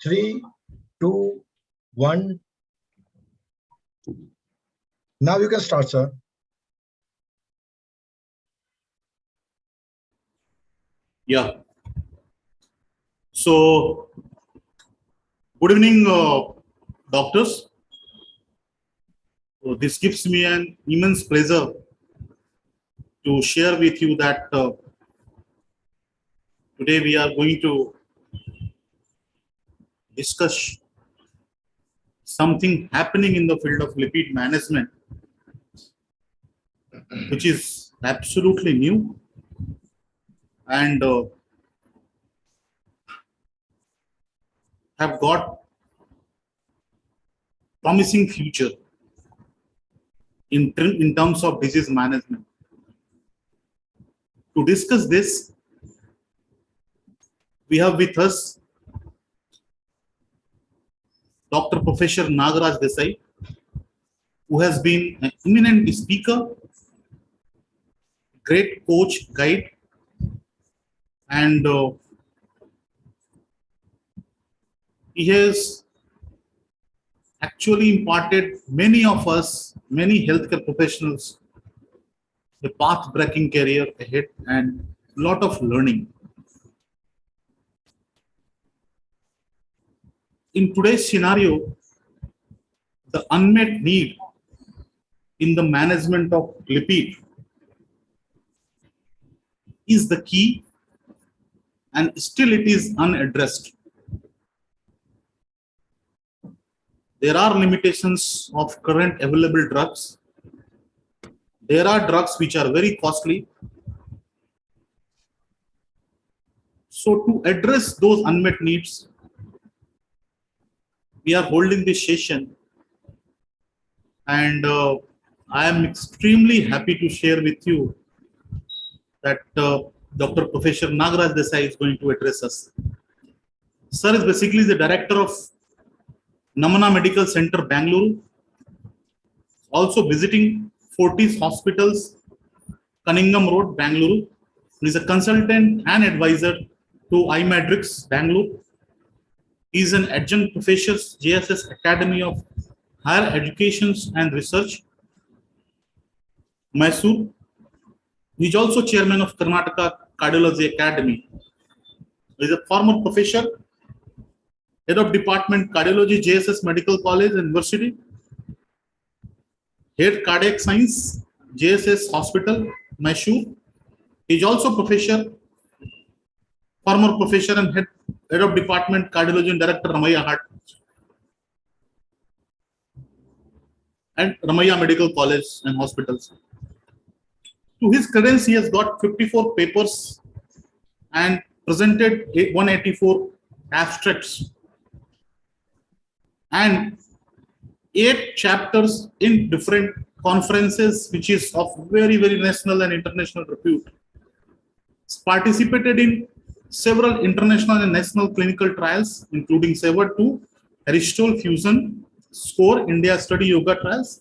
3, 2, 1. Now you can start, sir. Yeah. So, good evening, doctors. So this gives me an immense pleasure to share with you that today we are going to discuss something happening in the field of lipid management, which is absolutely new and have got promising future in terms of disease management. To discuss this, we have with us Dr. Professor Nagaraj Desai, who has been an eminent speaker, great coach, guide, and he has actually imparted many of us, many healthcare professionals, a path-breaking career ahead and a lot of learning. In today's scenario, the unmet need in the management of lipid is the key, and still it is unaddressed. There are limitations of current available drugs. There are drugs which are very costly. So to address those unmet needs, we are holding this session, and I am extremely happy to share with you that Dr. Professor Nagaraj Desai is going to address us. Sir is basically the director of Namana Medical Center, Bangalore, also visiting Fortis Hospitals, Cunningham Road, Bangalore. He is a consultant and advisor to iMatrix, Bangalore. He is an adjunct professor, JSS Academy of Higher Education and Research, Mysore. He is also chairman of Karnataka Cardiology Academy. He is a former professor, head of Department Cardiology, JSS Medical College and University, head Cardiac Science, JSS Hospital, Mysore. He is also professor, former professor and head of Department Cardiology and Director Ramaiah Heart and Ramaiah Medical College and Hospitals. To his credence, he has got 54 papers and presented 184 abstracts and 8 chapters in different conferences, which is of very, very national and international repute. He's participated in several international and national clinical trials, including SAVOR2, Aristol Fusion, SCORE, India Study Yoga trials,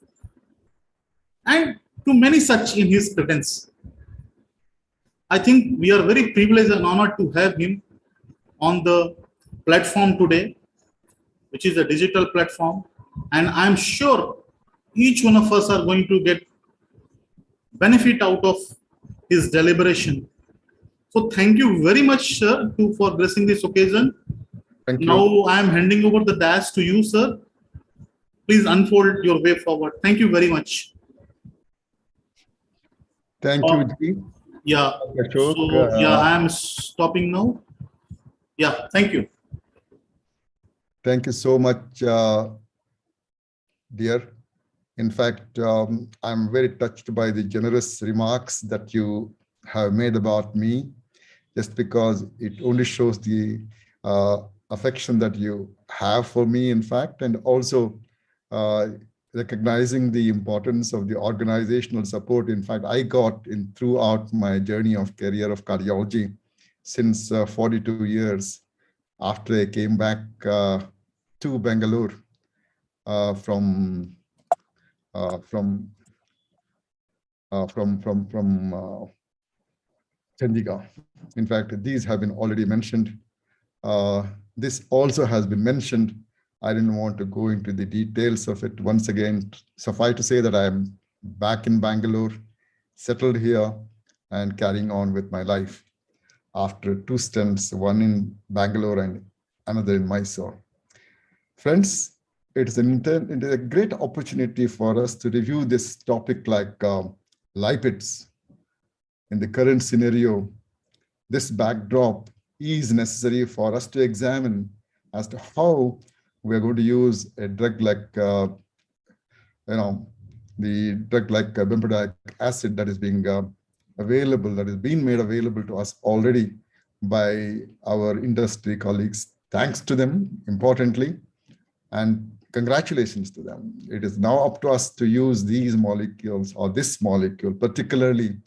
and to many such in his credence. I think we are very privileged and honored to have him on the platform today, which is a digital platform, and I'm sure each one of us are going to get benefit out of his deliberation. So thank you very much, sir, for gracing this occasion. Thank you. Now I am handing over the dash to you, sir. Please unfold your way forward. Thank you very much. Thank you, G. Yeah. Ashok, So yeah, I am stopping now. Yeah, thank you. Thank you so much, dear. In fact, I'm very touched by the generous remarks that you have made about me, just because it only shows the affection that you have for me, in fact, and also recognizing the importance of the organizational support. In fact, I got in throughout my journey of career of cardiology since 42 years after I came back to Bangalore from Chandigarh. In fact, these have been already mentioned. This also has been mentioned. I didn't want to go into the details of it. Once again, suffice to say that I am back in Bangalore, settled here, and carrying on with my life after 2 stints, one in Bangalore and another in Mysore. Friends, it is a great opportunity for us to review this topic like lipids. In the current scenario, this backdrop is necessary for us to examine as to how we are going to use a drug like, the drug like Bempedoic acid that is being available, that is being made available to us already by our industry colleagues. Thanks to them, importantly, and congratulations to them. It is now up to us to use these molecules or this molecule, particularly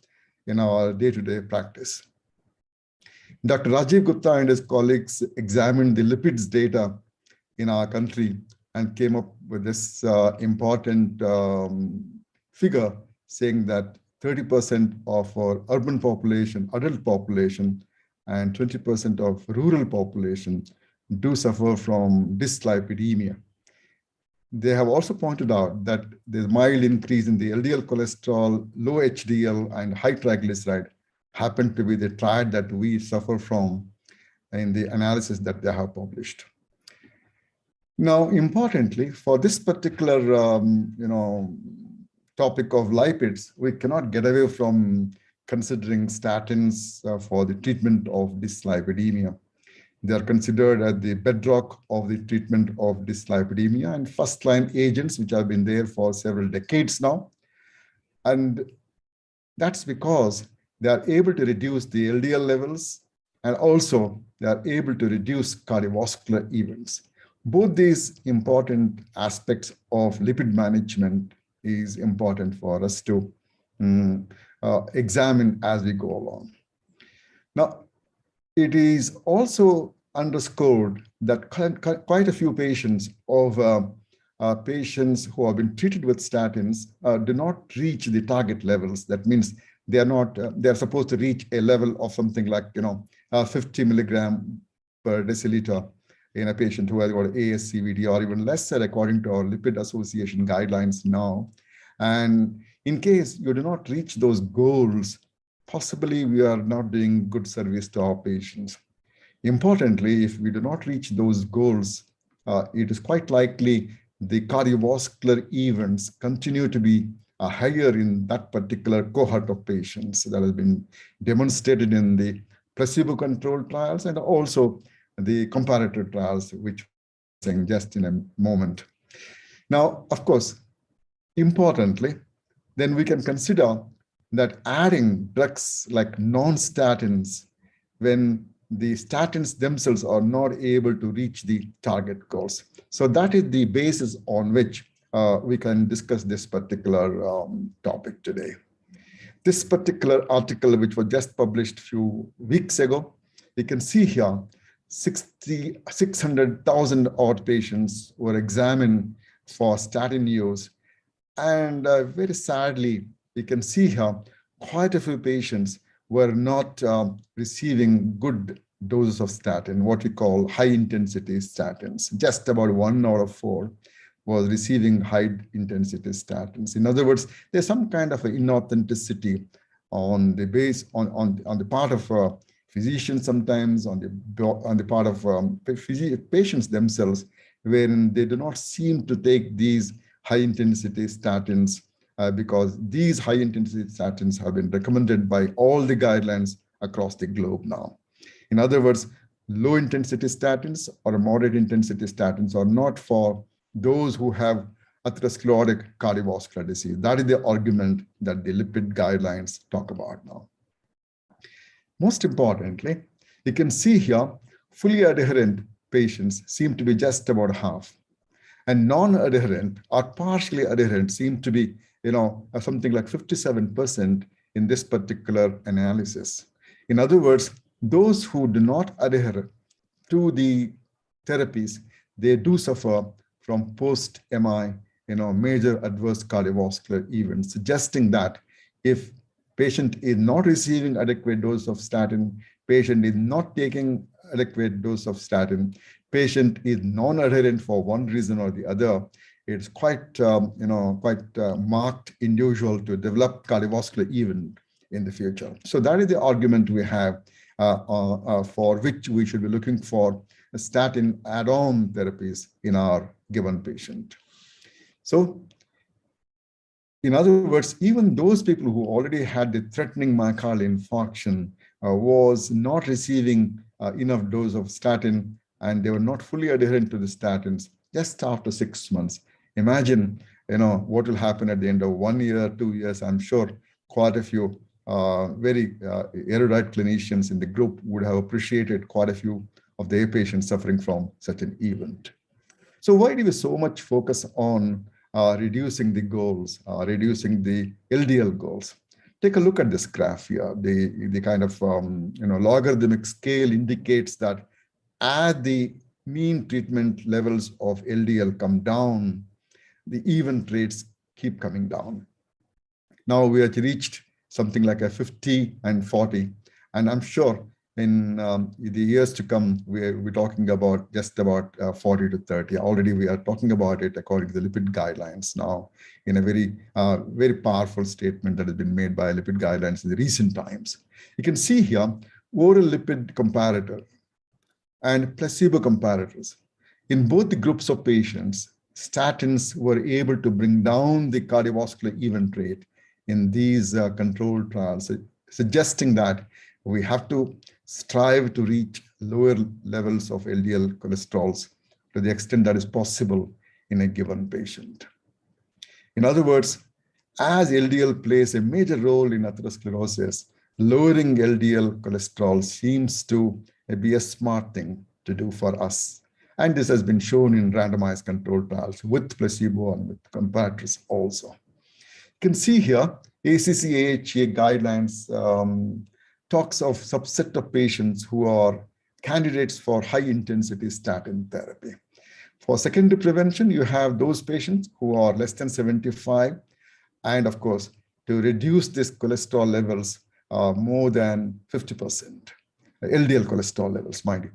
in our day-to-day practice. Dr. Rajiv Gupta and his colleagues examined the lipids data in our country and came up with this important figure saying that 30% of our urban population, adult population, and 20% of rural population do suffer from dyslipidemia. They have also pointed out that the mild increase in the LDL cholesterol, low HDL, and high triglyceride happen to be the triad that we suffer from in the analysis that they have published. Now, importantly, for this particular topic of lipids, we cannot get away from considering statins for the treatment of dyslipidemia. They are considered as the bedrock of the treatment of dyslipidemia and first-line agents, which have been there for several decades now. And that's because they are able to reduce the LDL levels, and also they are able to reduce cardiovascular events. Both these important aspects of lipid management is important for us to examine as we go along. Now, it is also underscored that quite a few patients patients who have been treated with statins do not reach the target levels. That means they are not. They are supposed to reach a level of something like 50 milligram per deciliter in a patient who has got ASCVD, or even lesser according to our Lipid Association guidelines now. And in case you do not reach those goals, possibly we are not doing good service to our patients. Importantly, if we do not reach those goals, it is quite likely the cardiovascular events continue to be higher in that particular cohort of patients. That has been demonstrated in the placebo-controlled trials and also the comparator trials, which I'm saying just in a moment. Now, of course, importantly, then we can consider that adding drugs like non-statins when the statins themselves are not able to reach the target goals. So that is the basis on which we can discuss this particular topic today. This particular article, which was just published a few weeks ago, you can see here 600,000 odd patients were examined for statin use. And very sadly, you can see here quite a few patients were not receiving good doses of statin, what we call high-intensity statins. Just about 1 out of 4 was receiving high-intensity statins. In other words, there's some kind of inauthenticity on the on the part of physicians, sometimes on the part of patients themselves, wherein they do not seem to take these high-intensity statins because these high-intensity statins have been recommended by all the guidelines across the globe now. In other words, low-intensity statins or moderate-intensity statins are not for those who have atherosclerotic cardiovascular disease. That is the argument that the lipid guidelines talk about now. Most importantly, you can see here, fully adherent patients seem to be just about half. And non-adherent or partially adherent seem to be, something like 57% in this particular analysis. In other words, those who do not adhere to the therapies, they do suffer from post-MI, major adverse cardiovascular events, suggesting that if patient is not receiving adequate dose of statin, patient is not taking adequate dose of statin, patient is non-adherent for one reason or the other, it's quite, marked individual to develop cardiovascular event in the future. So that is the argument we have for which we should be looking for statin add-on therapies in our given patient. So in other words, even those people who already had the threatening myocardial infarction was not receiving enough dose of statin, and they were not fully adherent to the statins just after 6 months. Imagine, what will happen at the end of 1 year, 2 years. I'm sure quite a few very erudite clinicians in the group would have appreciated quite a few of their patients suffering from such an event. So why do we so much focus on reducing the goals, reducing the LDL goals? Take a look at this graph here. The kind of logarithmic scale indicates that as the mean treatment levels of LDL come down, the event rates keep coming down. Now we have reached something like a 50 and 40, and I'm sure in the years to come, we're talking about just about 40 to 30. Already we are talking about it according to the lipid guidelines now, in a very powerful statement that has been made by lipid guidelines in the recent times. You can see here oral lipid comparator and placebo comparators. In both the groups of patients, statins were able to bring down the cardiovascular event rate in these controlled trials, suggesting that we have to strive to reach lower levels of LDL cholesterols to the extent that is possible in a given patient. In other words, as LDL plays a major role in atherosclerosis, lowering LDL cholesterol seems to be a smart thing to do for us. And this has been shown in randomized controlled trials with placebo and with comparators also. You can see here, ACC/AHA guidelines talks of subset of patients who are candidates for high-intensity statin therapy. For secondary prevention, you have those patients who are less than 75, and of course, to reduce this cholesterol levels more than 50%, LDL cholesterol levels, mind you.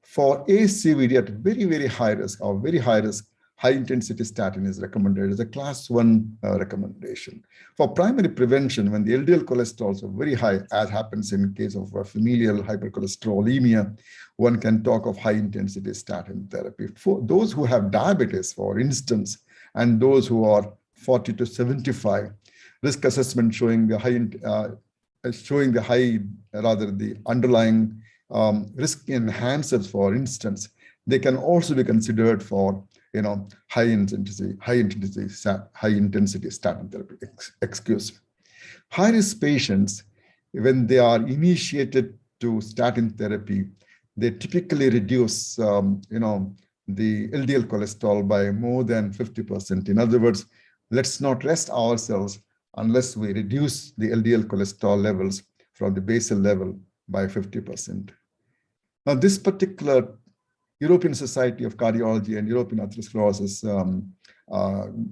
For ASCVD at very high risk or very high risk, high-intensity statin is recommended as a class 1 recommendation. For primary prevention, when the LDL cholesterol are very high, as happens in case of familial hypercholesterolaemia, one can talk of high-intensity statin therapy. For those who have diabetes, for instance, and those who are 40 to 75, risk assessment showing the underlying risk enhancers, for instance, they can also be considered for high intensity statin therapy. Excuse me. High-risk patients, when they are initiated to statin therapy, they typically reduce the LDL cholesterol by more than 50%. In other words, let's not rest ourselves unless we reduce the LDL cholesterol levels from the basal level by 50%. Now, this particular European Society of Cardiology and European Atherosclerosis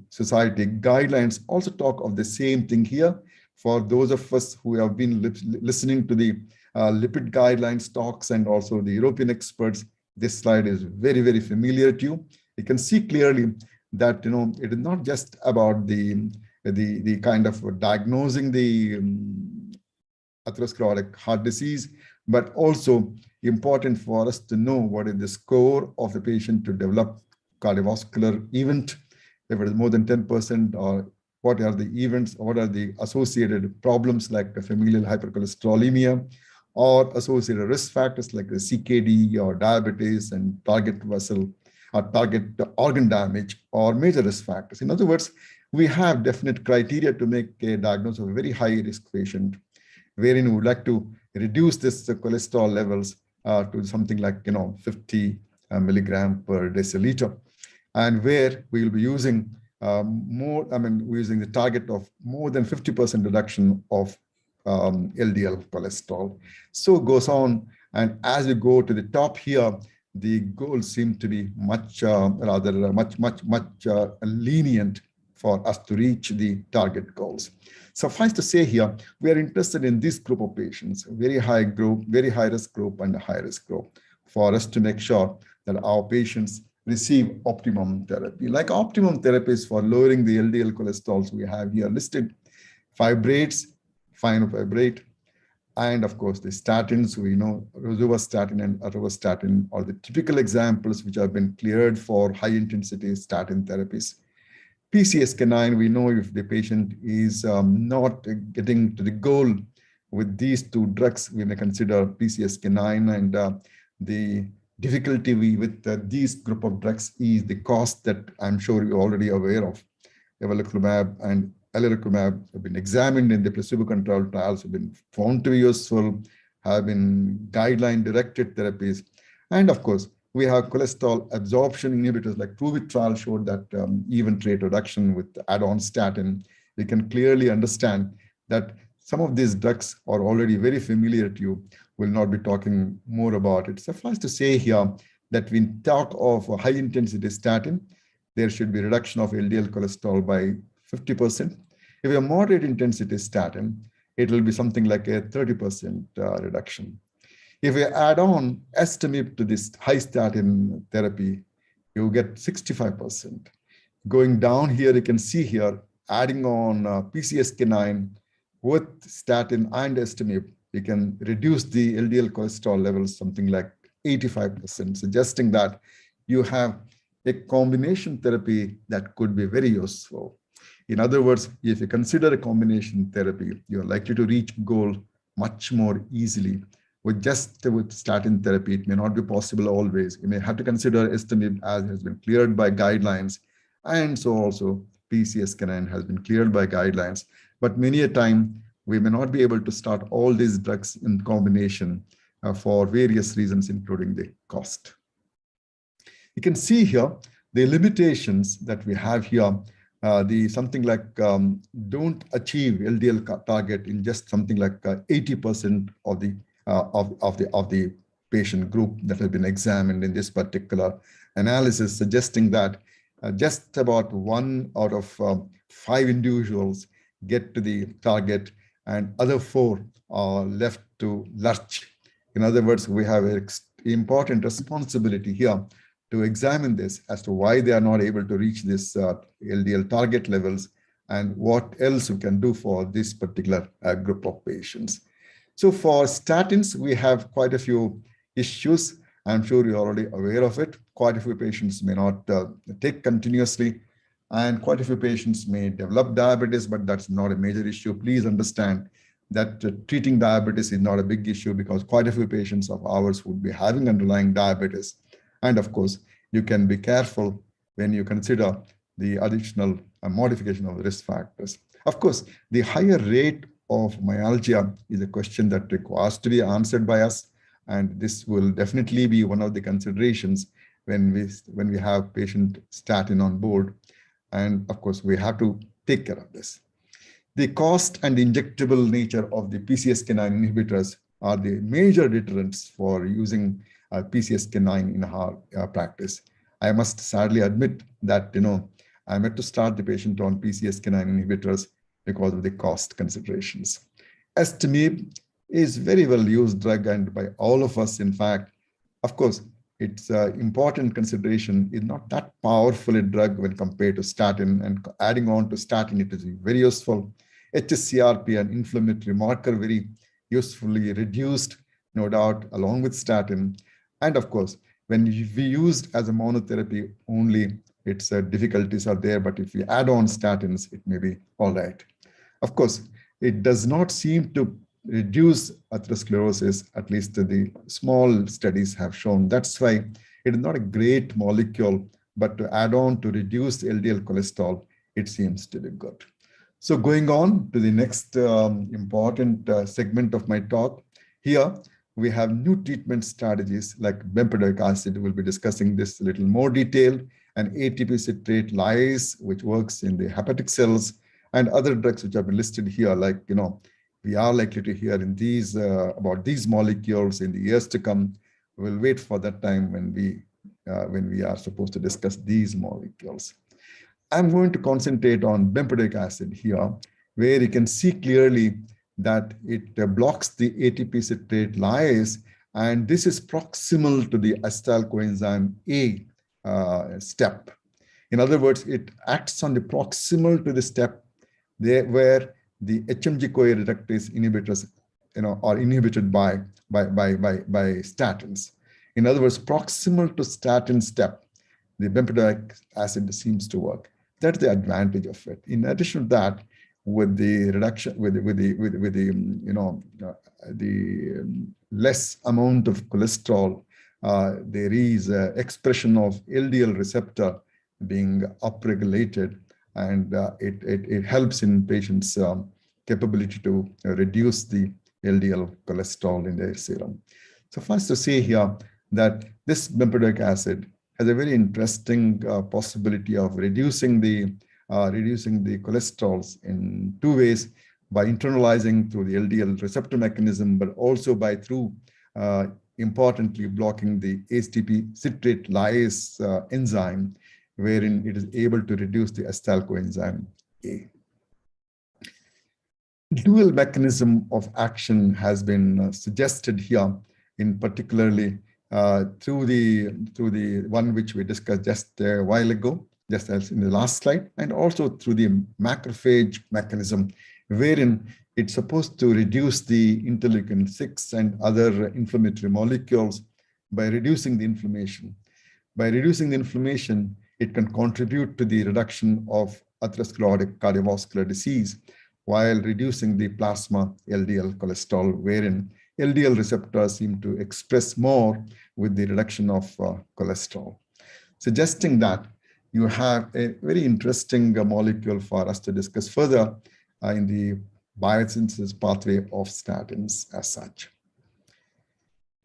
Society guidelines also talk of the same thing here. For those of us who have been listening to the lipid guidelines talks and also the European experts, this slide is very familiar to you. You can see clearly that it is not just about the kind of diagnosing the atherosclerotic heart disease, but also important for us to know what is the score of the patient to develop cardiovascular event, if it is more than 10%, or what are the events, what are the associated problems like familial hypercholesterolemia, or associated risk factors like the CKD or diabetes and target vessel or target organ damage or major risk factors. In other words, we have definite criteria to make a diagnosis of a very high risk patient, wherein we would like to reduce this cholesterol levels to something like 50 milligram per deciliter, and where we will be using we're using the target of more than 50% reduction of LDL cholesterol. So it goes on, and as we go to the top here, the goals seem to be much lenient for us to reach the target goals. Suffice to say here, we are interested in this group of patients, very high group, very high risk group, and a high risk group. for us to make sure that our patients receive optimum therapy. Like optimum therapies for lowering the LDL cholesterol, we have here listed fibrates, finofibrate, and of course the statins. We know rosuvastatin and atorvastatin are the typical examples which have been cleared for high intensity statin therapies. PCSK9, we know if the patient is not getting to the goal with these two drugs, we may consider PCSK9, and the difficulty with these group of drugs is the cost that I'm sure you're already aware of. Evolocumab and alirocumab have been examined in the placebo-controlled trials, have been found to be useful, have been guideline-directed therapies. And of course, we have cholesterol absorption inhibitors like TrueWit trial showed that event rate reduction with add-on statin. We can clearly understand that some of these drugs are already very familiar to you. We'll not be talking more about it. Suffice to say here that when talk of a high-intensity statin, there should be reduction of LDL cholesterol by 50%. If you have moderate intensity statin, it will be something like a 30% reduction. If you add on estimate to this high statin therapy, you get 65%. Going down here, you can see here, adding on PCSK9 with statin and estimate, you can reduce the LDL cholesterol levels something like 85%, suggesting that you have a combination therapy that could be very useful. In other words, if you consider a combination therapy, you're likely to reach goal much more easily. With statin therapy, it may not be possible always. You may have to consider estimate as has been cleared by guidelines, and so also PCSK9 has been cleared by guidelines. But many a time, we may not be able to start all these drugs in combination for various reasons, including the cost. You can see here the limitations that we have here. Something like don't achieve LDL target in just something like 80% of the patient group that has been examined in this particular analysis, suggesting that just about 1 out of 5 individuals get to the target, and other 4 are left to lurch. In other words, we have an important responsibility here to examine this as to why they are not able to reach this LDL target levels and what else we can do for this particular group of patients. So for statins, we have quite a few issues. I'm sure you're already aware of it. Quite a few patients may not take continuously, and quite a few patients may develop diabetes, but that's not a major issue. Please understand that treating diabetes is not a big issue because quite a few patients of ours would be having underlying diabetes. And of course, you can be careful when you consider the additional modification of risk factors. Of course, the higher rate of myalgia is a question that requires to be answered by us. And this will definitely be one of the considerations when we have patient statin on board. And of course, we have to take care of this. The cost and injectable nature of the PCSK9 inhibitors are the major deterrents for using PCSK9 in our practice. I must sadly admit that, I had to start the patient on PCSK9 inhibitors because of the cost considerations. Estimate is very well used drug, and by all of us, in fact. Of course, its important consideration is not that powerful a drug when compared to statin, and adding on to statin, it is very useful. HSCRP, an inflammatory marker, very usefully reduced, no doubt, along with statin. And of course, when we used as a monotherapy only, its difficulties are there, but if we add on statins, it may be all right. Of course, it does not seem to reduce atherosclerosis, at least the small studies have shown. That's why it is not a great molecule, but to add on to reduce LDL cholesterol, it seems to be good. So going on to the next important segment of my talk, here we have new treatment strategies like Bempedoic acid. We'll be discussing this a little more detail, and ATP citrate lyase, which works in the hepatic cells, and other drugs which have been listed here, like, we are likely to hear in these about these molecules in the years to come. We'll wait for that time when we are supposed to discuss these molecules. I'm going to concentrate on Bempedoic acid here, where you can see clearly that it blocks the ATP citrate lyase And this is proximal to the acetyl coenzyme A step. In other words, it acts on the proximal to the step there where the HMG-CoA reductase inhibitors, are inhibited by statins. In other words, proximal to statin step, the bempedoic acid seems to work. That's the advantage of it. In addition to that, with the reduction, with the less amount of cholesterol, there is expression of LDL receptor being upregulated, and it helps in patients' capability to reduce the LDL cholesterol in their serum. So first to say here that this bempedoic acid has a very interesting possibility of reducing the cholesterols in two ways: by internalizing through the LDL receptor mechanism, but also by importantly blocking the ATP citrate lyase enzyme, wherein it is able to reduce the acetyl coenzyme A. Dual mechanism of action has been suggested here, in particularly through the one which we discussed just a while ago, just as in the last slide, and also through the macrophage mechanism, wherein it's supposed to reduce the interleukin-6 and other inflammatory molecules by reducing the inflammation. By reducing the inflammation, it can contribute to the reduction of atherosclerotic cardiovascular disease while reducing the plasma LDL cholesterol, wherein LDL receptors seem to express more with the reduction of cholesterol, suggesting that you have a very interesting molecule for us to discuss further in the biosynthesis pathway of statins as such.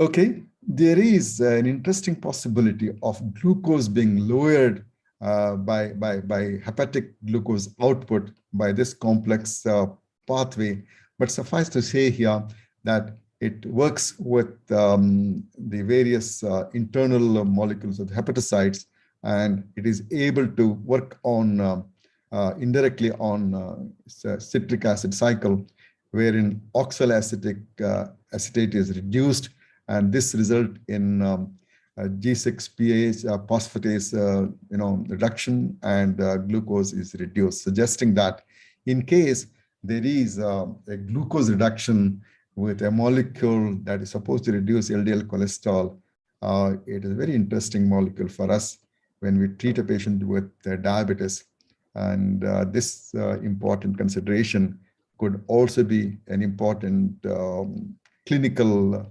Okay, there is an interesting possibility of glucose being lowered by hepatic glucose output by this complex pathway, but suffice to say here that it works with the various internal molecules of the hepatocytes, and it is able to work on indirectly on citric acid cycle, wherein oxaloacetic acetate is reduced, and this result in G6-PAH phosphatase reduction, and glucose is reduced, suggesting that in case there is a glucose reduction with a molecule that is supposed to reduce LDL cholesterol, it is a very interesting molecule for us when we treat a patient with diabetes. And this important consideration could also be an important clinical,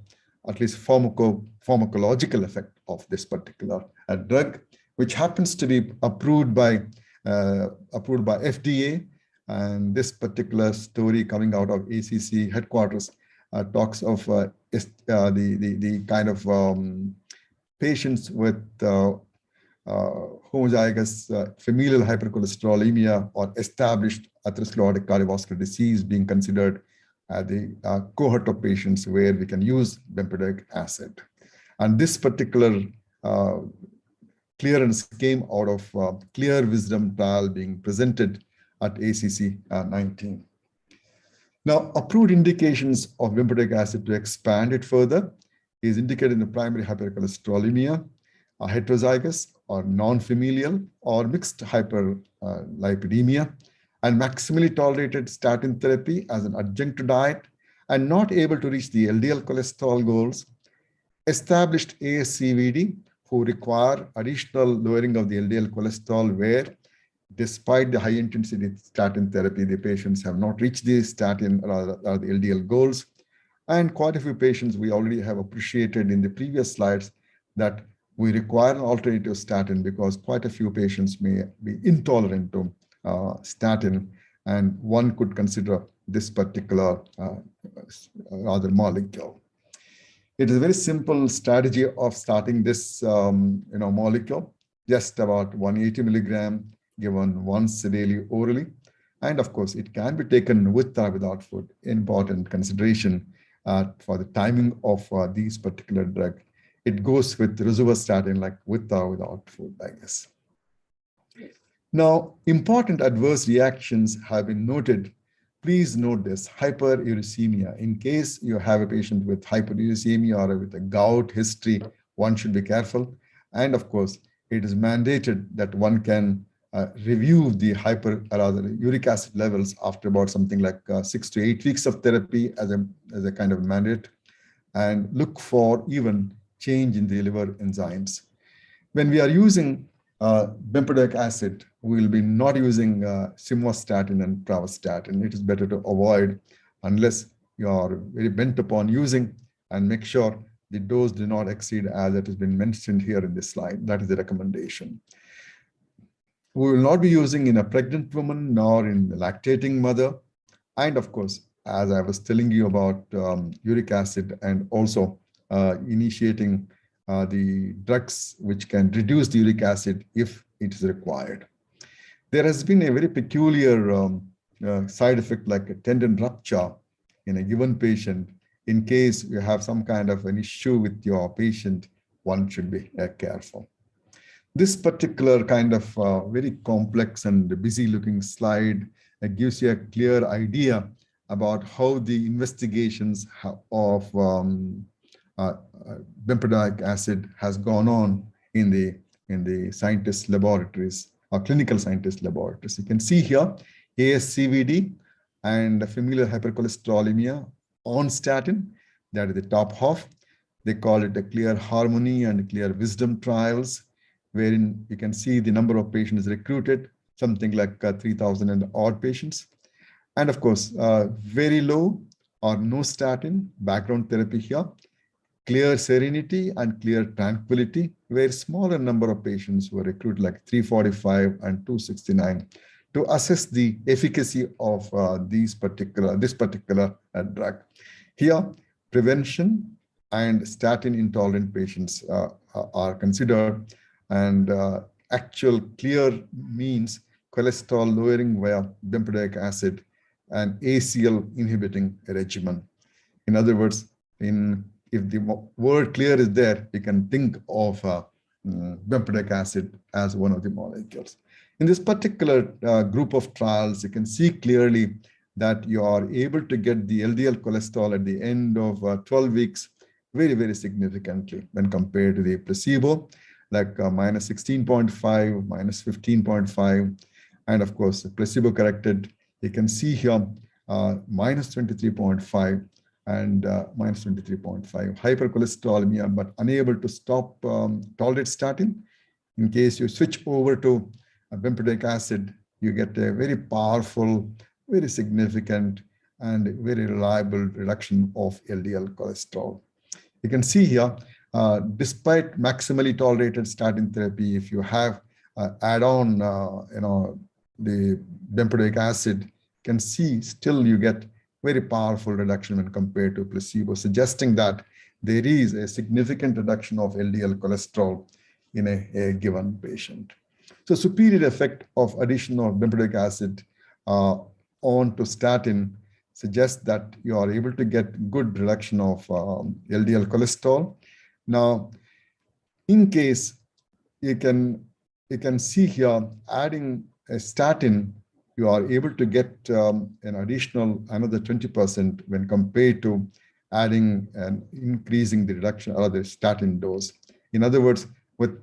at least pharmacological effect of this particular drug, which happens to be approved by FDA. And this particular story coming out of ACC headquarters talks of the kind of patients with homozygous familial hypercholesterolemia or established atherosclerotic cardiovascular disease being considered the cohort of patients where we can use bempedoic acid. And this particular clearance came out of Clear Wisdom trial being presented at ACC 19. Now, approved indications of bempedoic acid to expand it further is indicated in the primary hypercholesterolemia, heterozygous or non-familial or mixed hyperlipidemia, and maximally tolerated statin therapy as an adjunct to diet and not able to reach the LDL cholesterol goals, established ASCVD who require additional lowering of the LDL cholesterol where despite the high intensity statin therapy, the patients have not reached the statin or the LDL goals. And quite a few patients we already have appreciated in the previous slides that we require an alternative statin because quite a few patients may be intolerant to statin, and one could consider this particular other molecule. It is a very simple strategy of starting this molecule, just about 180 milligram given once daily orally. And of course, it can be taken with or without food. Important consideration for the timing of these particular drugs. It goes with rosuvastatin, like with or without food, I guess. Now, important adverse reactions have been noted Please note this, hyperuricemia. In case you have a patient with hyperuricemia or with a gout history, one should be careful. And of course, it is mandated that one can review the uric acid levels after about something like 6 to 8 weeks of therapy as a kind of mandate, and look for even change in the liver enzymes. When we are using bempedoic acid, we will be not using simvastatin and pravastatin. It is better to avoid unless you are very bent upon using, and make sure the dose do not exceed as it has been mentioned here in this slide. That is the recommendation. We will not be using in a pregnant woman nor in the lactating mother. And of course, as I was telling you about uric acid, and also initiating the drugs which can reduce the uric acid if it is required. There has been a very peculiar side effect like a tendon rupture in a given patient. In case you have some kind of an issue with your patient, one should be careful. This particular kind of very complex and busy looking slide gives you a clear idea about how the investigations of bempedoic acid has gone on in the scientist laboratories or clinical scientist laboratories. You can see here ASCVD and familial hypercholesterolemia on statin, that is the top half. They call it a clear harmony and clear wisdom trials, wherein you can see the number of patients recruited, something like 3,000 and odd patients. And of course, very low or no statin background therapy here, clear serenity and clear tranquility, where smaller number of patients were recruited, like 345 and 269, to assess the efficacy of this particular drug. Here, prevention and statin intolerant patients are considered, and actual clear means cholesterol lowering via bempedoic acid and ACL inhibiting regimen. In other words, if the word clear is there, you can think of bempedoic acid as one of the molecules. In this particular group of trials, you can see clearly that you are able to get the LDL cholesterol at the end of 12 weeks very, very significantly when compared to the placebo, like minus 16.5, minus 15.5. And of course, placebo corrected, you can see here minus 23.5 and minus 23.5. Hypercholesterolemia, but unable to stop tolerate statin. In case you switch over to bempedoic acid, you get a very powerful, very significant, and very reliable reduction of LDL cholesterol. You can see here, despite maximally tolerated statin therapy, if you have add-on, the bempedoic acid, you can see still you get very powerful reduction when compared to placebo, suggesting that there is a significant reduction of LDL cholesterol in a given patient. So superior effect of addition of bempedoic acid onto statin suggests that you are able to get good reduction of LDL cholesterol. Now, in case you can see here, adding a statin, you are able to get an additional another 20% when compared to adding and increasing the reduction or the statin dose. In other words, with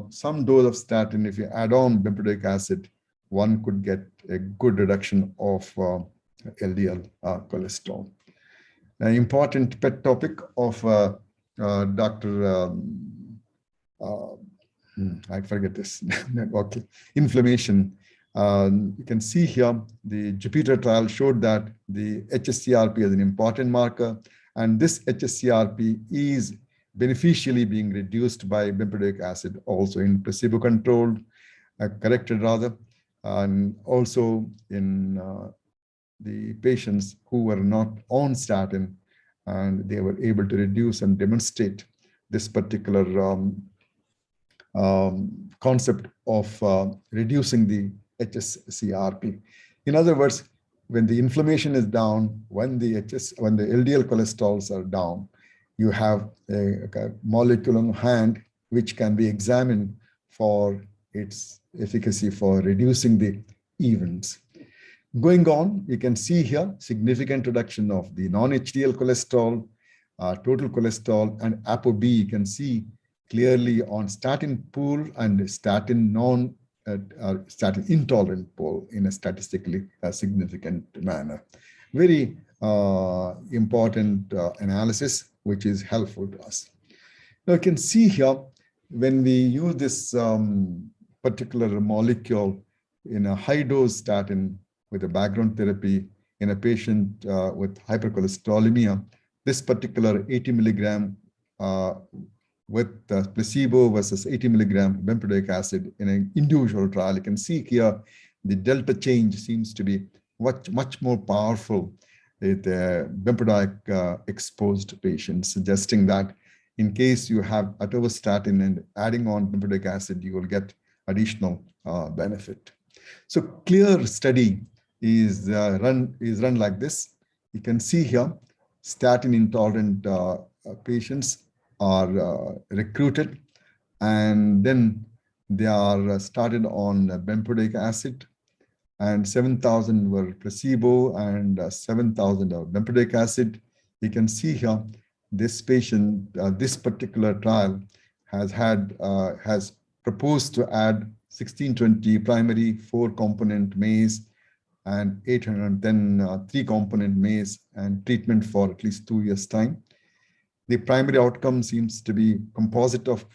some dose of statin, if you add on bempedoic acid, one could get a good reduction of LDL cholesterol. An important pet topic of Dr. I forget this. Okay, inflammation. You can see here the Jupiter trial showed that the HSCRP is an important marker, and this HSCRP is beneficially being reduced by bempedoic acid, also in placebo-controlled, corrected rather, and also in the patients who were not on statin, and they were able to reduce and demonstrate this particular concept of reducing the HSCRP. In other words, when the inflammation is down, when the LDL cholesterols are down, you have a molecule on hand which can be examined for its efficacy for reducing the events. Going on, you can see here significant reduction of the non-HDL cholesterol, total cholesterol, and ApoB. You can see clearly on statin pool and statin statin intolerant pool in a statistically significant manner. Very important analysis, which is helpful to us. Now you can see here, when we use this particular molecule in a high dose statin with a background therapy in a patient with hypercholesterolemia, this particular 80 milligram with placebo versus 80 milligram bempedoic acid in an individual trial, you can see here the delta change seems to be much more powerful with bempedoic exposed patients, suggesting that in case you have atorvastatin and adding on bempedoic acid, you will get additional benefit. So clear study is run like this. You can see here statin intolerant patients are recruited, and then they are started on bempedoic acid, and 7,000 were placebo and 7,000 are bempedoic acid. You can see here this patient, this particular trial has proposed to add 1620 primary 4-component maize and 810 3-component maize and treatment for at least 2 years' time. The primary outcome seems to be composite of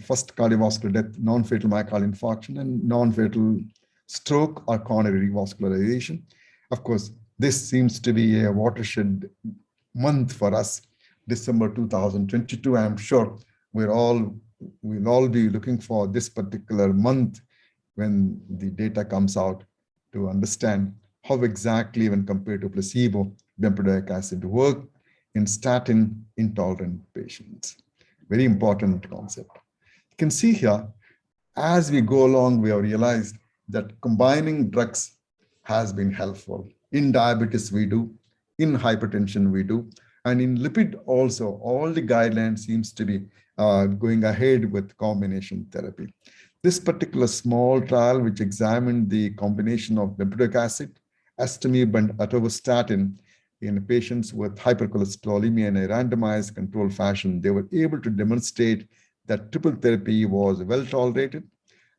first cardiovascular death, non-fatal myocardial infarction, and non-fatal stroke or coronary revascularization. Of course, this seems to be a watershed month for us, December 2022. I'm sure we'll all be looking for this particular month when the data comes out to understand how exactly, when compared to placebo, bempedoic acid work in statin intolerant patients. Very important concept. You can see here, as we go along, we have realized that combining drugs has been helpful. In diabetes, we do. In hypertension, we do. And in lipid also, all the guidelines seems to be going ahead with combination therapy. This particular small trial, which examined the combination of bempedoic acid, estimib, and atorvastatin in patients with hypercholesterolemia in a randomized controlled fashion, they were able to demonstrate that triple therapy was well tolerated,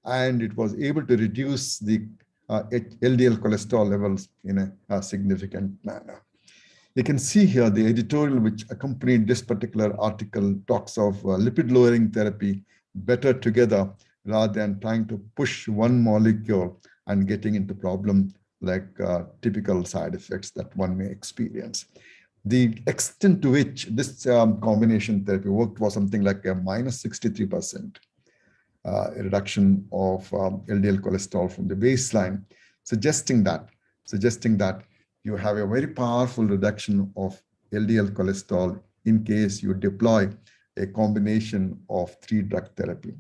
and it was able to reduce the LDL cholesterol levels in a significant manner. You can see here the editorial which accompanied this particular article talks of lipid lowering therapy better together rather than trying to push one molecule and getting into problem like typical side effects that one may experience. The extent to which this combination therapy worked was something like a minus 63% reduction of LDL cholesterol from the baseline, suggesting that you have a very powerful reduction of LDL cholesterol in case you deploy a combination of 3-drug therapy.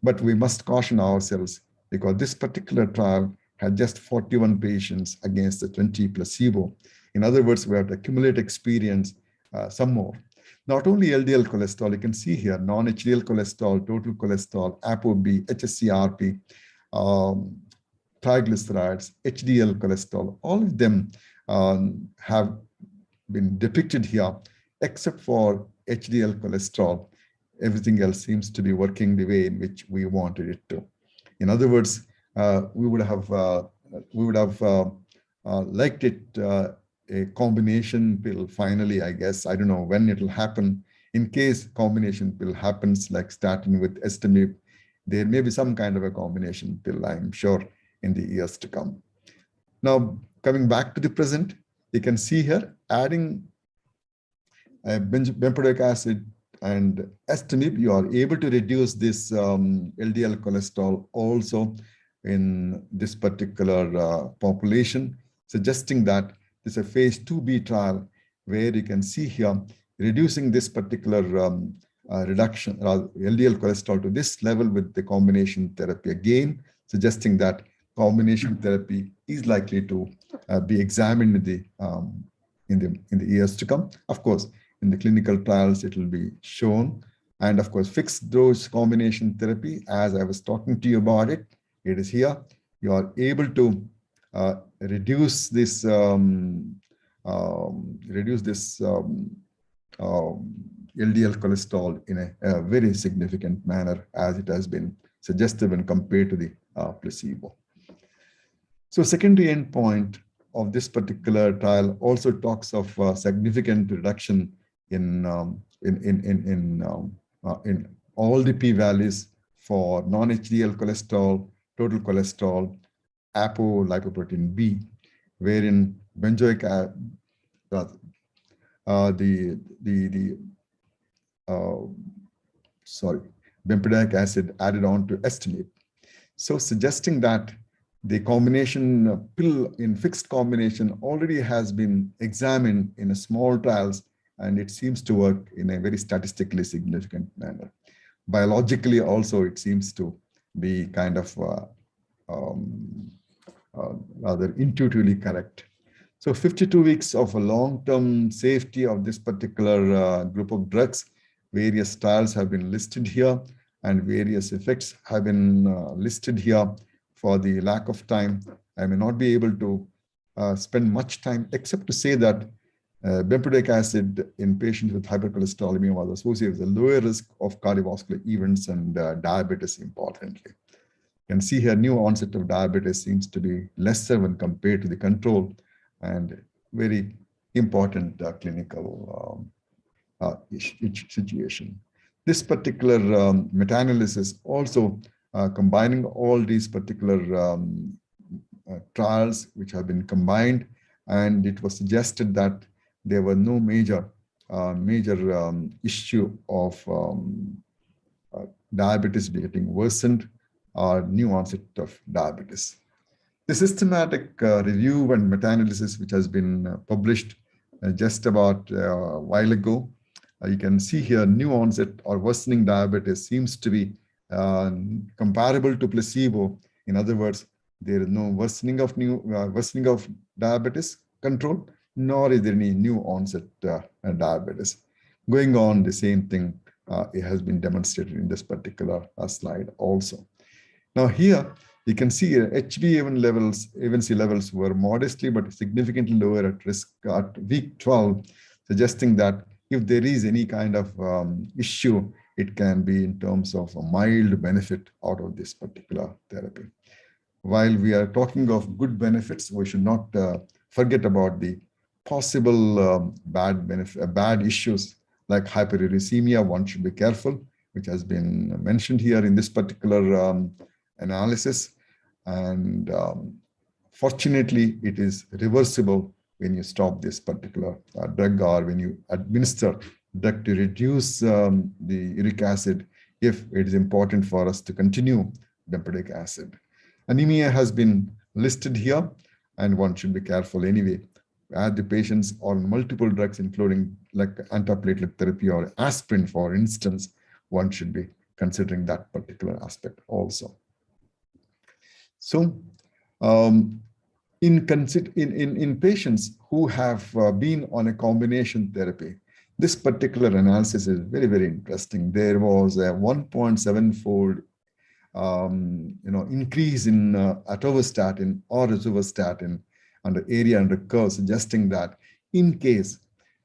But we must caution ourselves because this particular trial had just 41 patients against the 20 placebo. In other words, we have to accumulate experience some more. Not only LDL cholesterol, you can see here, non-HDL cholesterol, total cholesterol, ApoB, HSCRP, triglycerides, HDL cholesterol, all of them have been depicted here, except for HDL cholesterol. Everything else seems to be working the way in which we wanted it to. In other words, we would have liked it a combination pill finally, I guess. I don't know when it will happen. In case combination pill happens like statin with estimib, there may be some kind of a combination pill, I'm sure, in the years to come. Now, coming back to the present, you can see here, adding bempedoic acid and estimib, you are able to reduce this LDL cholesterol also in this particular population, suggesting that this is a phase 2b trial where you can see here reducing this particular reduction LDL cholesterol to this level with the combination therapy, again suggesting that combination therapy is likely to be examined in the years to come. Of course, in the clinical trials, it will be shown. And of course, fixed dose combination therapy, as I was talking to you about it, it is here. You are able to reduce this LDL cholesterol in a very significant manner, as it has been suggested when compared to the placebo. So secondary endpoint of this particular trial also talks of significant reduction in all the p-values for non-HDL cholesterol, total cholesterol, apolipoprotein B, wherein Bempodoic Bempedoic acid added on to estimate. So suggesting that the combination pill in fixed combination already has been examined in a small trials, and it seems to work in a very statistically significant manner. Biologically also, it seems to be kind of rather intuitively correct. So 52 weeks of a long-term safety of this particular group of drugs. Various trials have been listed here, and various effects have been listed here. For the lack of time, I may not be able to spend much time, except to say that Bempedoic acid in patients with hypercholesterolaemia was associated with a lower risk of cardiovascular events and diabetes, importantly. You can see here, new onset of diabetes seems to be lesser when compared to the control, and very important clinical situation. This particular meta-analysis also combining all these particular trials which have been combined, and it was suggested that there were no major issue of diabetes getting worsened or new onset of diabetes. The systematic review and meta-analysis which has been published just about a while ago, you can see here new onset or worsening diabetes seems to be comparable to placebo. In other words, there is no worsening of diabetes control, nor is there any new onset diabetes. Going on, the same thing it has been demonstrated in this particular slide also. Now here you can see HbA1c levels were modestly but significantly lower at risk at week 12, suggesting that if there is any kind of issue, it can be in terms of a mild benefit out of this particular therapy. While we are talking of good benefits, we should not forget about the possible bad issues like hyperuricemia. One should be careful, which has been mentioned here in this particular analysis. And fortunately, it is reversible when you stop this particular drug, or when you administer drug to reduce the uric acid, if it is important for us to continue Bempedoic acid. Anemia has been listed here, and one should be careful anyway. As the patients on multiple drugs, including like antiplatelet therapy or aspirin, for instance, one should be considering that particular aspect also. So in patients who have been on a combination therapy, this particular analysis is very, very interesting. There was a 1.7-fold increase in atorvastatin or rosuvastatin under area under curve, suggesting that in case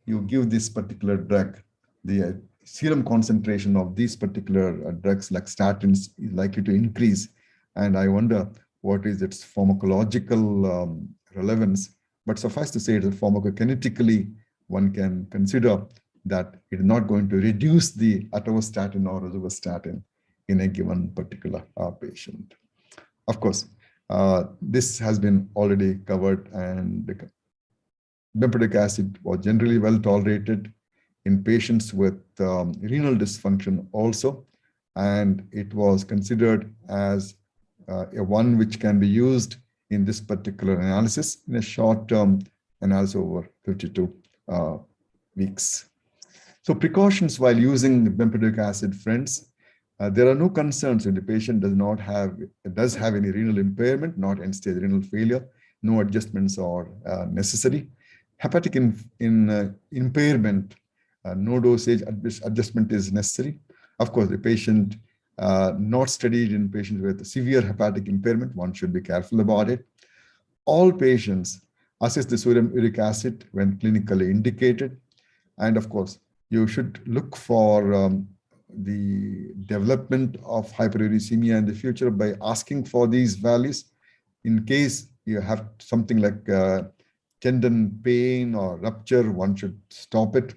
you give this particular drug, the serum concentration of these particular drugs like statins is likely to increase. And I wonder what is its pharmacological relevance, but suffice to say that pharmacokinetically, one can consider that it is not going to reduce the atorvastatin or rosuvastatin in a given particular patient. Of course, this has been already covered, and Bempedoic acid was generally well tolerated in patients with renal dysfunction also, and it was considered as a one which can be used in this particular analysis in a short-term analysis over 52 weeks. So precautions while using Bempedoic acid, friends. There are no concerns if the patient does have any renal impairment, not end-stage renal failure. No adjustments are necessary. Hepatic impairment, no dosage adjustment is necessary. Of course, the patient not studied in patients with severe hepatic impairment, one should be careful about it. all patients assess the serum uric acid when clinically indicated. And of course, you should look for the development of hyperuricemia in the future by asking for these values. In case you have something like tendon pain or rupture, one should stop it.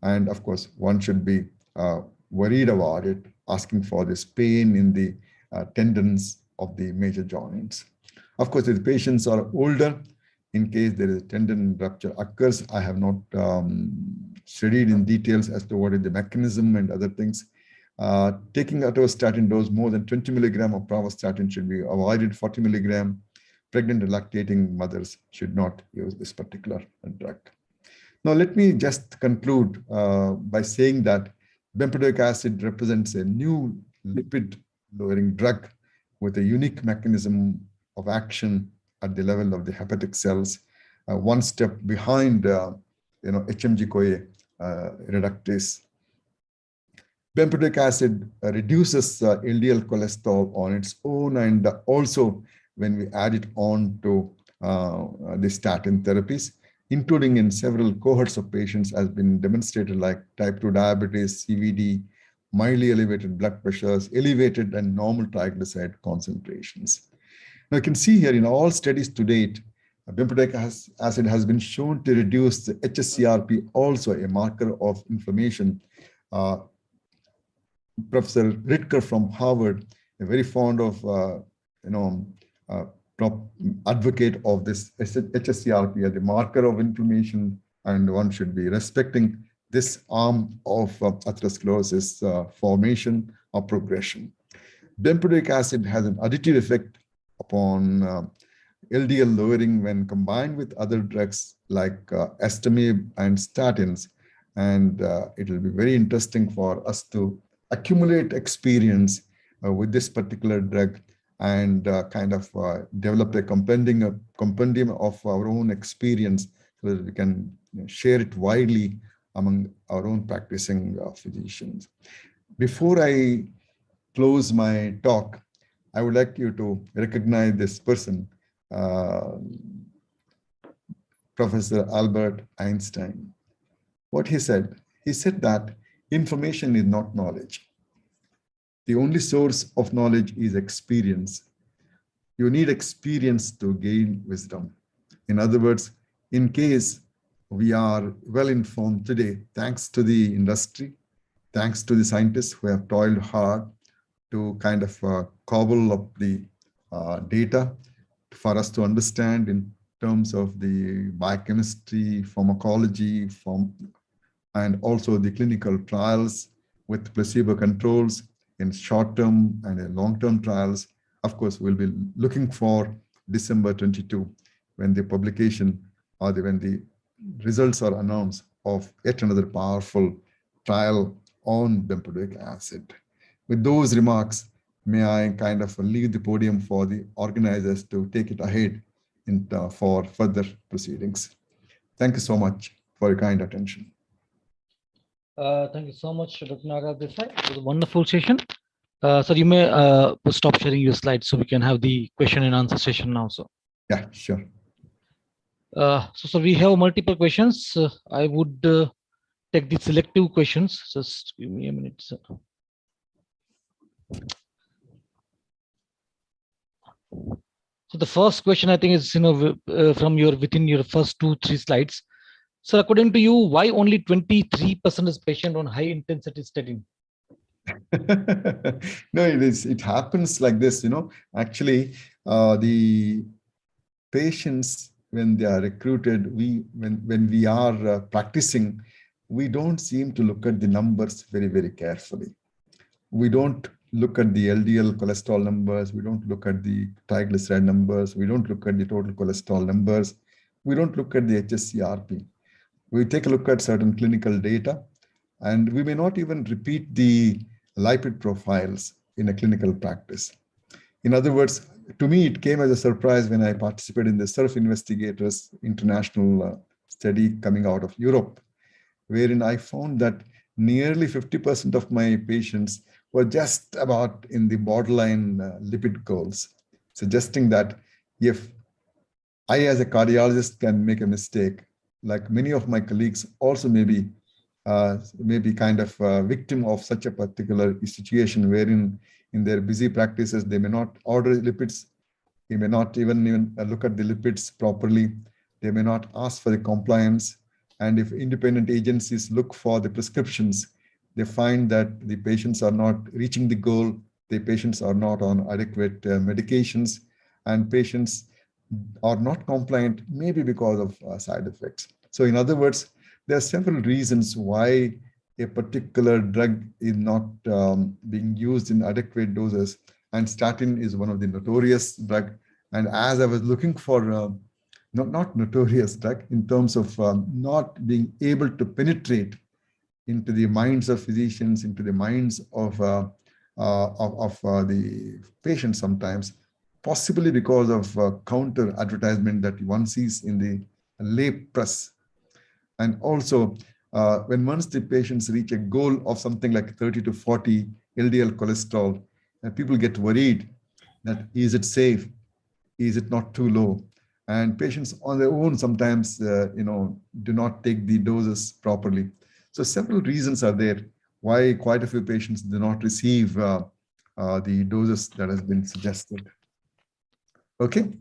And of course, one should be worried about it, asking for this pain in the tendons of the major joints. Of course, if the patients are older, in case there is a tendon rupture occurs, I have not studied in details as to what is the mechanism and other things. Taking atorvastatin dose more than 20 milligram of pravastatin should be avoided. 40 milligram. Pregnant and lactating mothers should not use this particular drug. Now, let me just conclude by saying that bempedoic acid represents a new lipid-lowering drug with a unique mechanism of action at the level of the hepatic cells, one step behind, HMG-CoA reductase. Bempedoic acid reduces LDL cholesterol on its own, and also when we add it on to the statin therapies, including in several cohorts of patients, has been demonstrated, like type 2 diabetes, CVD, mildly elevated blood pressures, elevated and normal triglyceride concentrations. Now you can see here in all studies to date, bempedoic acid has been shown to reduce the HSCRP, also a marker of inflammation. Professor Ritker from Harvard, a very fond of, advocate of this HSCRP as a marker of inflammation, and one should be respecting this arm of atherosclerosis formation or progression. Bempedoic acid has an additive effect upon LDL lowering when combined with other drugs like estimab and statins, and it will be very interesting for us to accumulate experience with this particular drug and develop a compendium of our own experience so that we can share it widely among our own practicing physicians. Before I close my talk, I would like you to recognize this person, Professor Albert Einstein. What he said that information is not knowledge. The only source of knowledge is experience. You need experience to gain wisdom. In other words, in case we are well informed today, thanks to the industry, thanks to the scientists who have toiled hard to cobble up the data for us to understand in terms of the biochemistry, pharmacology, and also the clinical trials with placebo controls in short-term and long-term trials. Of course, we'll be looking for December 22 when the publication or when the results are announced of yet another powerful trial on bempedoic acid. With those remarks, may I leave the podium for the organizers to take it ahead for further proceedings. Thank you so much for your kind attention. Thank you so much, Dr. Naga Desai. It was a wonderful session. So you may stop sharing your slides so we can have the question and answer session now. So yeah, sure. So we have multiple questions. I would take the selective questions. Just give me a minute, sir. So the first question, I think, is from within your first 2-3 slides. So according to you, why only 23% is patient on high intensity statin? No, it happens like this. Actually, the patients, when they are recruited, when we are practicing, we don't seem to look at the numbers very, very carefully. We don't look at the LDL cholesterol numbers. We don't look at the triglyceride numbers. We don't look at the total cholesterol numbers. We don't look at the HSCRP. We take a look at certain clinical data, and we may not even repeat the lipid profiles in a clinical practice. In other words, to me, it came as a surprise when I participated in the SURF Investigators International study coming out of Europe, wherein I found that nearly 50% of my patients were just about in the borderline lipid goals, suggesting that if I, as a cardiologist, can make a mistake. Like many of my colleagues also may be kind of a victim of such a particular situation wherein in their busy practices, they may not order lipids. They may not even look at the lipids properly. They may not ask for the compliance. And if independent agencies look for the prescriptions, they find that the patients are not reaching the goal. The patients are not on adequate medications, and patients are not compliant, maybe because of side effects. So in other words, there are several reasons why a particular drug is not being used in adequate doses, and statin is one of the notorious drug. And as I was looking for not notorious drug in terms of not being able to penetrate into the minds of physicians, into the minds of the patients sometimes, possibly because of counter advertisement that one sees in the lay press. And also, when once the patients reach a goal of something like 30 to 40 LDL cholesterol, people get worried that is it safe? Is it not too low? And patients on their own sometimes, do not take the doses properly. So several reasons are there why quite a few patients do not receive the doses that has been suggested. Okay.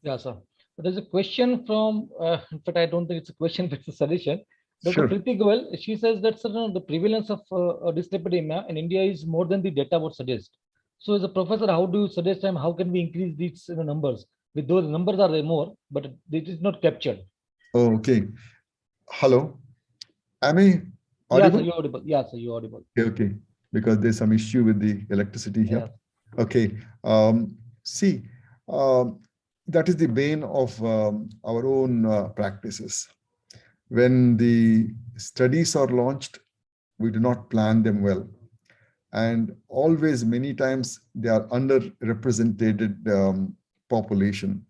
Yeah, sir. There's a question from, in fact, I don't think it's a question, but it's a suggestion. Dr. Sure. Preeti Goel, she says that the prevalence of dyslipidemia in India is more than the data would suggest. So as a professor, how do you suggest and how can we increase these numbers? With those numbers are there more, but it is not captured. Oh, okay. Hello. Am I audible? Yeah, sir, you're audible. Yeah, sir, you're audible. Okay. Because there's some issue with the electricity here. Yeah. Okay. See, that is the bane of our own practices. When the studies are launched, we do not plan them well. And always, many times, they are underrepresented population.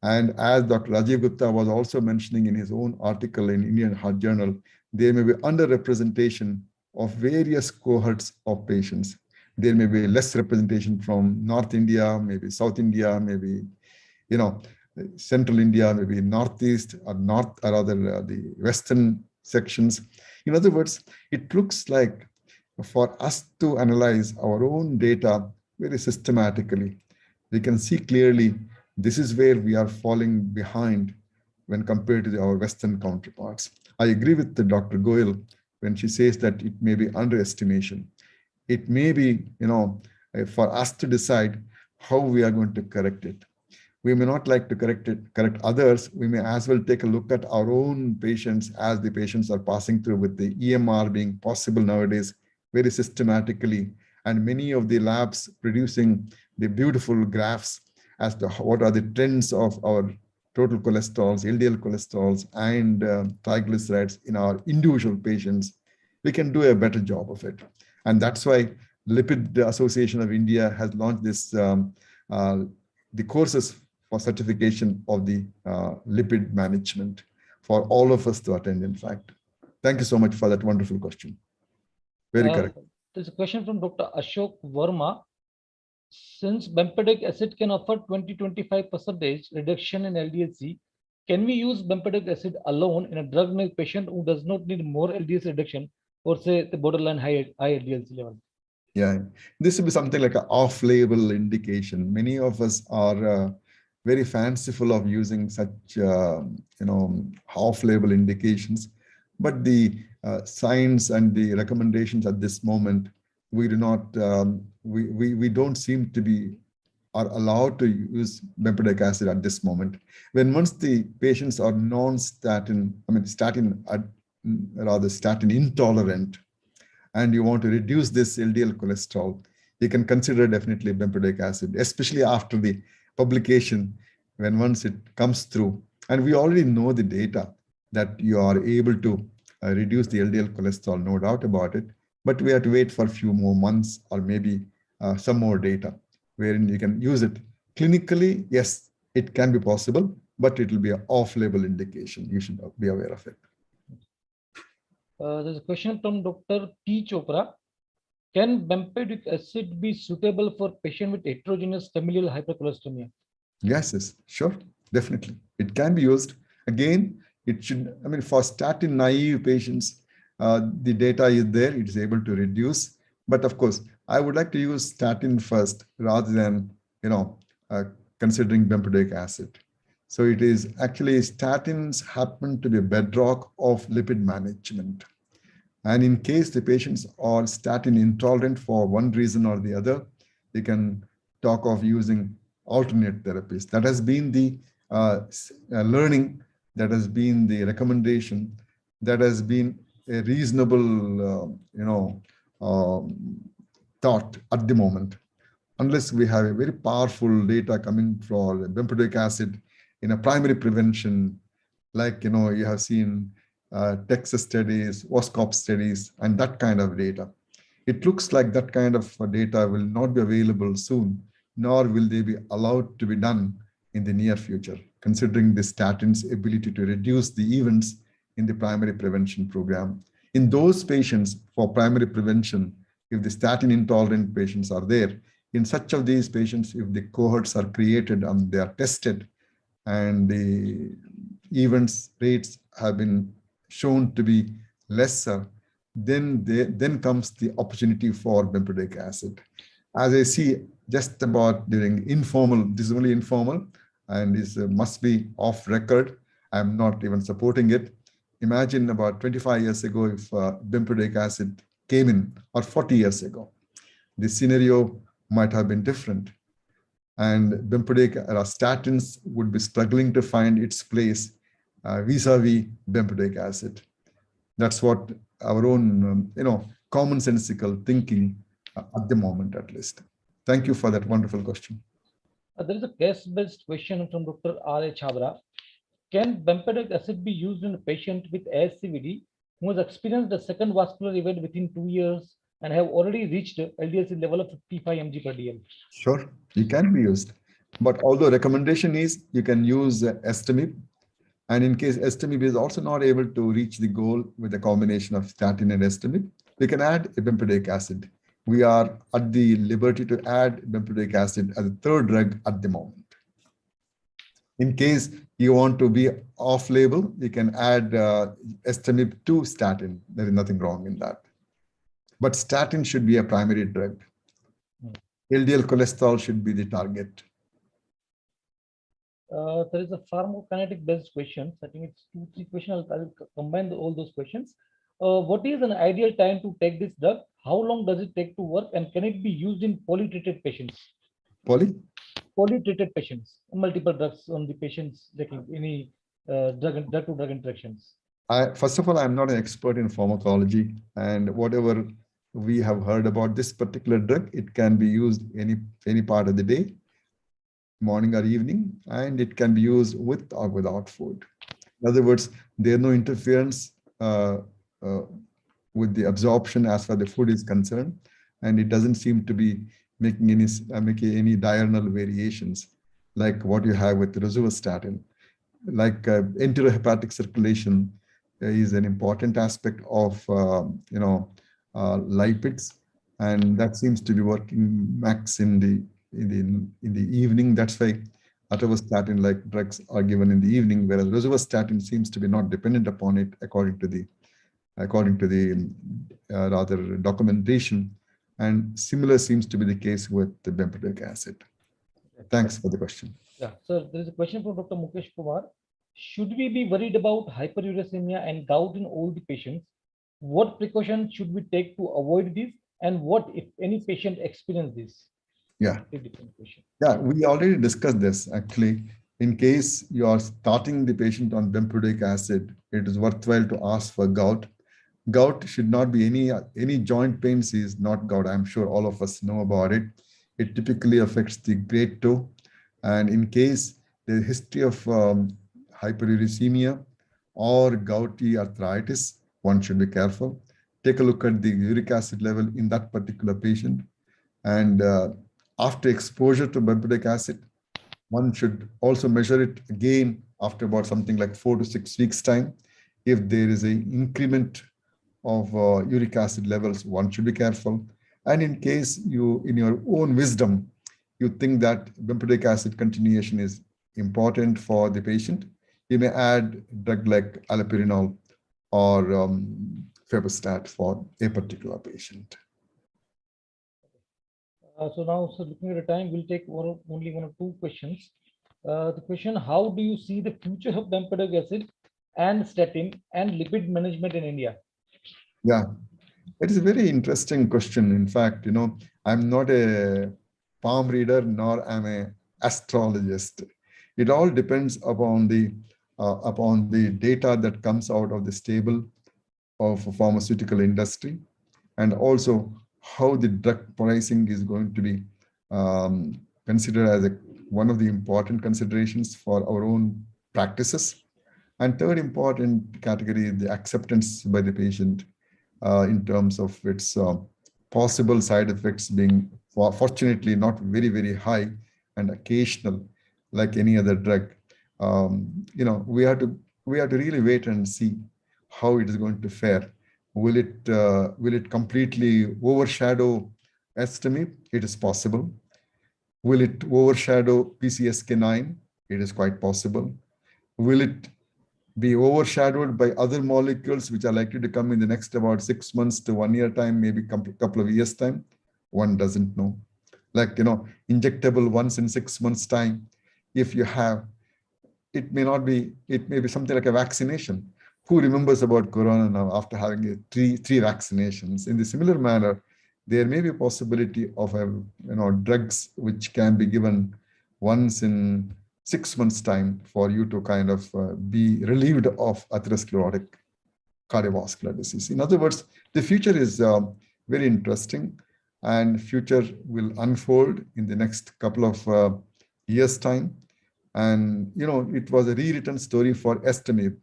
And as Dr. Rajiv Gupta was also mentioning in his own article in Indian Heart Journal, there may be underrepresentation of various cohorts of patients. There may be less representation from North India, maybe South India, maybe, Central India, maybe Northeast or North, or rather the Western sections. In other words, it looks like for us to analyze our own data very systematically, we can see clearly this is where we are falling behind when compared to our Western counterparts. I agree with Dr. Goel when she says that it may be underestimation. It may be, for us to decide how we are going to correct it. We may not like to correct others. We may as well take a look at our own patients as the patients are passing through, with the EMR being possible nowadays very systematically, and many of the labs producing the beautiful graphs as to what are the trends of our total cholesterols, LDL cholesterols, and triglycerides in our individual patients. We can do a better job of it. And that's why Lipid Association of India has launched this, the courses for certification of the lipid management for all of us to attend, in fact. Thank you so much for that wonderful question. Very correct. There's a question from Dr. Ashok Verma. Since bempedoic acid can offer 20-25% reduction in LDL-C, can we use bempedoic acid alone in a drug-naive patient who does not need more LDL-C reduction, or say the borderline high LDL-C level? Yeah, this will be something like an off-label indication. Many of us are very fanciful of using such, off-label indications, but the science and the recommendations at this moment, we do not, we don't seem to be are allowed to use bempedoic acid at this moment. When once the patients are non-statin, statin intolerant, and you want to reduce this LDL cholesterol, you can consider definitely bempedoic acid, especially after the publication, when once it comes through. And we already know the data that you are able to reduce the LDL cholesterol, no doubt about it. But we have to wait for a few more months or maybe some more data wherein you can use it. Clinically, yes, it can be possible, but it will be an off-label indication. You should be aware of it. There's a question from Dr. P. Chopra. Can bempedoic acid be suitable for patient with heterogeneous familial hypercholesteremia? Yes, sure. Definitely, it can be used. Again, it should, I mean, for statin naive patients, the data is there, it is able to reduce. But of course, I would like to use statin first rather than, considering bempedoic acid. So it is actually statins happen to be a bedrock of lipid management. And in case the patients are statin intolerant for one reason or the other, they can talk of using alternate therapies. That has been the learning, that has been the recommendation, that has been a reasonable, thought at the moment. Unless we have a very powerful data coming from bempedoic acid in a primary prevention, like you have seen Texas studies, WASCOP studies, and that kind of data. It looks like that kind of data will not be available soon, nor will they be allowed to be done in the near future, considering the statin's ability to reduce the events in the primary prevention program. In those patients for primary prevention, if the statin intolerant patients are there, in such of these patients, if the cohorts are created and they are tested and the events rates have been shown to be lesser, then comes the opportunity for bempedoic acid. As I see just about during informal, this is only informal and this must be off record. I'm not even supporting it. Imagine about 25 years ago, if bempedoic acid came in, or 40 years ago, the scenario might have been different. And bempedoic statins would be struggling to find its place vis-a-vis bempedoic acid. That's what our own, commonsensical thinking at the moment, at least. Thank you for that wonderful question. There is a case-based question from Dr. R.A. Chabra. Can bempedoic acid be used in a patient with ASCVD who has experienced a second vascular event within 2 years and have already reached LDL-C level of 55 mg per dl? Sure, it can be used. But although recommendation is you can use estimib, and in case estimib is also not able to reach the goal with a combination of statin and estimib, we can add a bempedoic acid. We are at the liberty to add bempedoic acid as a third drug at the moment. In case you want to be off-label, you can add estimib to statin. There is nothing wrong in that. But statin should be a primary drug. LDL cholesterol should be the target. There is a pharmacokinetic-based question. I think it's 2-3 questions. I'll combine all those questions. What is an ideal time to take this drug? How long does it take to work? And can it be used in polytreated patients? Polytreated patients, multiple drugs on the patients taking any drug-to-drug interactions. First of all, I'm not an expert in pharmacology, and whatever we have heard about this particular drug, it can be used any part of the day, morning or evening, and it can be used with or without food. In other words, there's no interference with the absorption as far as the food is concerned, and it doesn't seem to be making any diurnal variations like what you have with rosuvastatin. Like enterohepatic circulation is an important aspect of lipids, and that seems to be working max in the evening. That's why atorvastatin like drugs are given in the evening, whereas rosuvastatin seems to be not dependent upon it according to the rather documentation, and similar seems to be the case with the bempedoic acid. Thanks for the question. Yeah, so there is a question from Dr. Mukesh Kumar. Should we be worried about hyperuricemia and gout in all the patients? What precautions should we take to avoid this? And what if any patient experience this? Yeah, we already discussed this actually. In case you are starting the patient on bempedoic acid, it is worthwhile to ask for gout. Gout should not be any joint pains is not gout. I'm sure all of us know about it. It typically affects the great toe. And in case there's a history of hyperuricemia or gouty arthritis, one should be careful. Take a look at the uric acid level in that particular patient. And after exposure to bempedoic acid, one should also measure it again after about something like 4 to 6 weeks time. If there is an increment of uric acid levels, one should be careful. And in case you, in your own wisdom, you think that bempedoic acid continuation is important for the patient, you may add drug like allopurinol or febuxostat for a particular patient. So now, looking at the time, we'll take only one or two questions. The question: how do you see the future of bempedoic acid and statin and lipid management in India? Yeah, it is a very interesting question. In fact, I'm not a palm reader, nor am a astrologist. It all depends upon the data that comes out of the stable of pharmaceutical industry, and also how the drug pricing is going to be considered as one of the important considerations for our own practices. And third important category is the acceptance by the patient in terms of its possible side effects being fortunately not very, very high and occasional like any other drug. We have to really wait and see how it is going to fare. Will it completely overshadow STEMI? It is possible. Will it overshadow PCSK9? It is quite possible. Will it be overshadowed by other molecules which are likely to come in the next about 6 months to 1 year time, maybe couple of years time? One doesn't know. Like, injectable once in 6 months time, if you have, it may be something like a vaccination. Who remembers about corona now after having three vaccinations? In the similar manner, there may be a possibility of drugs which can be given once in 6 months time for you to kind of be relieved of atherosclerotic cardiovascular disease. In other words, the future is very interesting, and future will unfold in the next couple of years time. And it was a rewritten story for STEMI.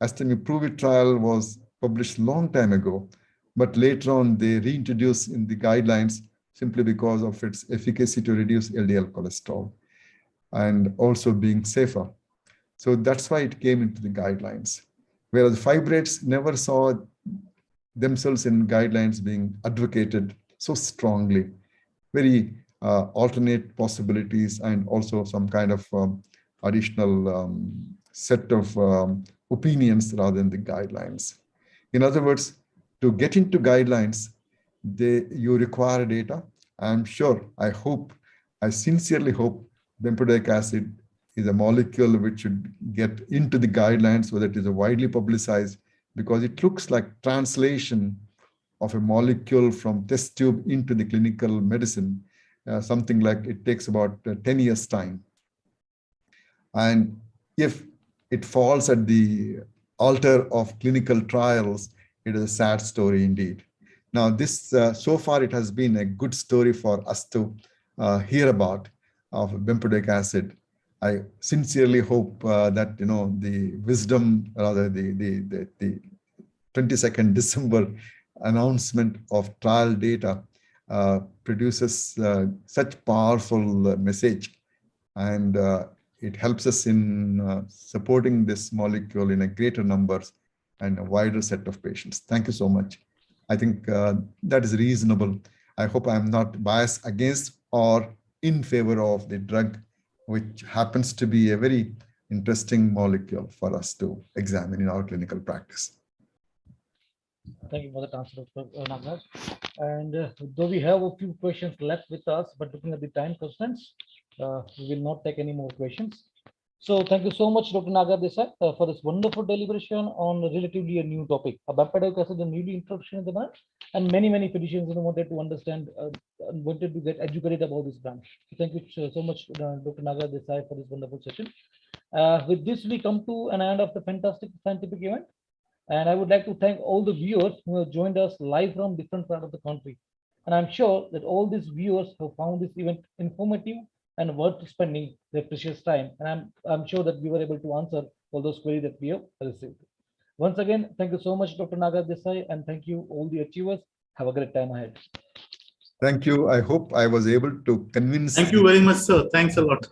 STEMI Prove It trial was published long time ago, but later on they reintroduced in the guidelines simply because of its efficacy to reduce LDL cholesterol and also being safer. So that's why it came into the guidelines. Whereas fibrates never saw themselves in guidelines being advocated so strongly. Very alternate possibilities and also some kind of additional set of opinions rather than the guidelines. In other words, to get into guidelines, you require data. I'm sure, I sincerely hope bempedoic acid is a molecule which should get into the guidelines so that it is widely publicized, because it looks like translation of a molecule from test tube into the clinical medicine, something like it takes about 10 years time. And if it falls at the altar of clinical trials, it is a sad story indeed. Now, this so far it has been a good story for us to hear about of bempedoic acid. I sincerely hope that the wisdom, rather the 22nd December announcement of trial data produces such powerful message, and it helps us in supporting this molecule in a greater numbers and a wider set of patients. Thank you so much. I think that is reasonable. I hope I'm not biased against or in favor of the drug, which happens to be a very interesting molecule for us to examine in our clinical practice. Thank you for that answer, Dr. Nagaraj. And though we have a few questions left with us, but looking at the time constraints, we will not take any more questions. So thank you so much, Dr. Nagaraj, for this wonderful deliberation on relatively a new topic. Bempedoic acid, a newly introduction in the brand, and many physicians wanted to understand, wanted to get educated about this brand. So thank you so much, Dr. Nagaraj, for this wonderful session. With this, we come to an end of the fantastic scientific event. And I would like to thank all the viewers who have joined us live from different parts of the country. And I'm sure that all these viewers have found this event informative and worth spending their precious time. And I'm sure that we were able to answer all those queries that we have received. Once again, thank you so much, Dr. Nagaraj, and thank you all the achievers. Have a great time ahead. Thank you. I hope I was able to convince. Thank you very much, sir. Thanks a lot.